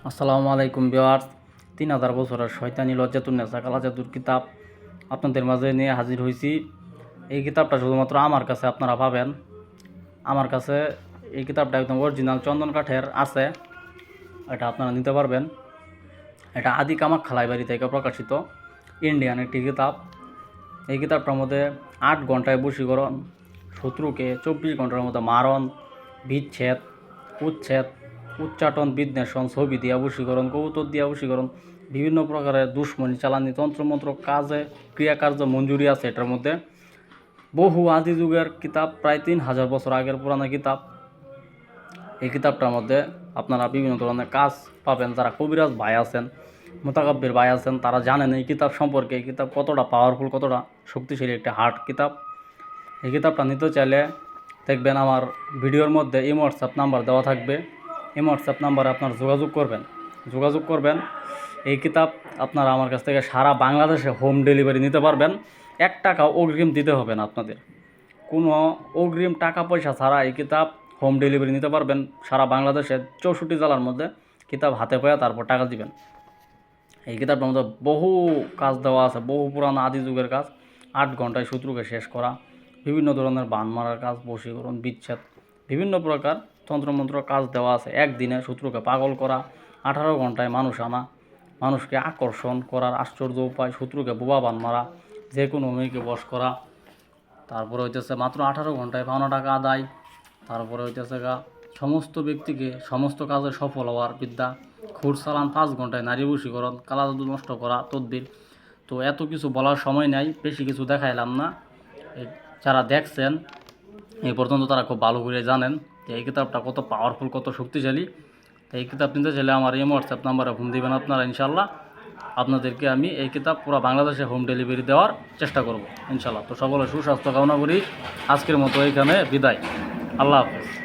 আসসালামু আলাইকুম ভিউয়ার্স। 3000 বছরের শয়তানি লজ্জাতুন্নেসা কালা জাদুর কিতাব আপনাদের মাঝে নিয়ে হাজির হয়েছি। এই কিতাবটা শুধুমাত্র আমার কাছে আপনারা পাবেন। আমার কাছে এই কিতাবটা একদম অরিজিনাল চন্দন কাঠের আছে, এটা আপনারা নিতে পারবেন। এটা আদি কামাখ্যা লাইব্রেরি থেকে প্রকাশিত ইন্ডিয়ান একটি কিতাব। এই কিতাবটার মধ্যে 8 ঘন্টায় বশীকরণ, শত্রুকে 24 ঘন্টার মধ্যে মারণ, বিচ্ছেদ, উচ্ছেদ, উচ্চাটন, বিদ্বেষণ, ছবি দিয়া বশীকরণ, কবুতর দিয়া বশীকরণ, বিভিন্ন প্রকারের দুশ্মনী চালানি, তন্ত্রমন্ত্র কাজে ক্রিয়াকার্য মঞ্জুরি আছে এটার মধ্যে। বহু আদি যুগের কিতাব, প্রায় 3000 বছর আগের পুরানো কিতাব। এই কিতাবটার মধ্যে আপনারা বিভিন্ন ধরনের কাজ পাবেন। যারা কবিরাজ ভাই আছেন, মোতাকাব্বির ভাই আছেন, তারা জানেন এই কিতাব সম্পর্কে। এই কিতাব কতটা পাওয়ারফুল, কতটা শক্তিশালী একটা হার্ড কিতাব। এই কিতাবটা নিতে চাইলে দেখবেন আমার ভিডিওর মধ্যে এই হোয়াটসঅ্যাপ নাম্বার দেওয়া থাকবে। এই হোয়াটসঅ্যাপ নাম্বারে আপনারা যোগাযোগ করবেন। এই কিতাব আপনারা আমার কাছ থেকে সারা বাংলাদেশে হোম ডেলিভারি নিতে পারবেন। 1 টাকাও অগ্রিম দিতে হবে না আপনাদের। কোনো অগ্রিম টাকা পয়সা ছাড়া এই কিতাব হোম ডেলিভারি নিতে পারবেন। সারা বাংলাদেশের 64 জেলার মধ্যে কিতাব হাতে পাওয়া তারপর টাকা দিবেন। এই কিতাবটার মধ্যে বহু কাজ দেওয়া আছে, বহু পুরানো আদি যুগের কাজ। 8 ঘন্টায় শত্রুকে শেষ করা, বিভিন্ন ধরনের বান মারার কাজ, বশীকরণ, বিচ্ছেদ, বিভিন্ন প্রকার তন্ত্রমন্ত্র কাজ দেওয়া আছে। একদিনে শত্রুকে পাগল করা, 18 ঘন্টায় মানুষ আনা, মানুষকে আকর্ষণ করার আশ্চর্য উপায়, শত্রুকে বোবা বান মারা, যে কোনো মেয়েকে বশ করা। তারপরে হইতেছে মাত্র 18 ঘন্টায় পাওনা টাকা আদায়। তারপরে হইতেছে সমস্ত ব্যক্তিকে সমস্ত কাজে সফল হওয়ার বিদ্যা। খুর চালান 5 ঘন্টায় নারী বশীকরণ, কালা জাদু নষ্ট করা, তদ্বির। তো এত কিছু বলার সময় নাই, বেশি কিছু দেখাইলাম না। যারা দেখছেন এই পর্যন্ত তারা খুব ভালো করে জানেন যে এই কিতাবটা কত পাওয়ারফুল, কত শক্তিশালী। তো এই কিতাব নিতে চাইলে আমার এই হোয়াটসঅ্যাপ নাম্বারে ফোন দিবেন আপনারা। ইনশাল্লাহ আপনাদেরকে আমি এই কিতাব পুরো বাংলাদেশে হোম ডেলিভারি দেওয়ার চেষ্টা করব ইনশাল্লাহ। তো সকলে সুস্বাস্থ্য কামনা করি। আজকের মতো এইখানে বিদায়। আল্লাহ হাফেজ।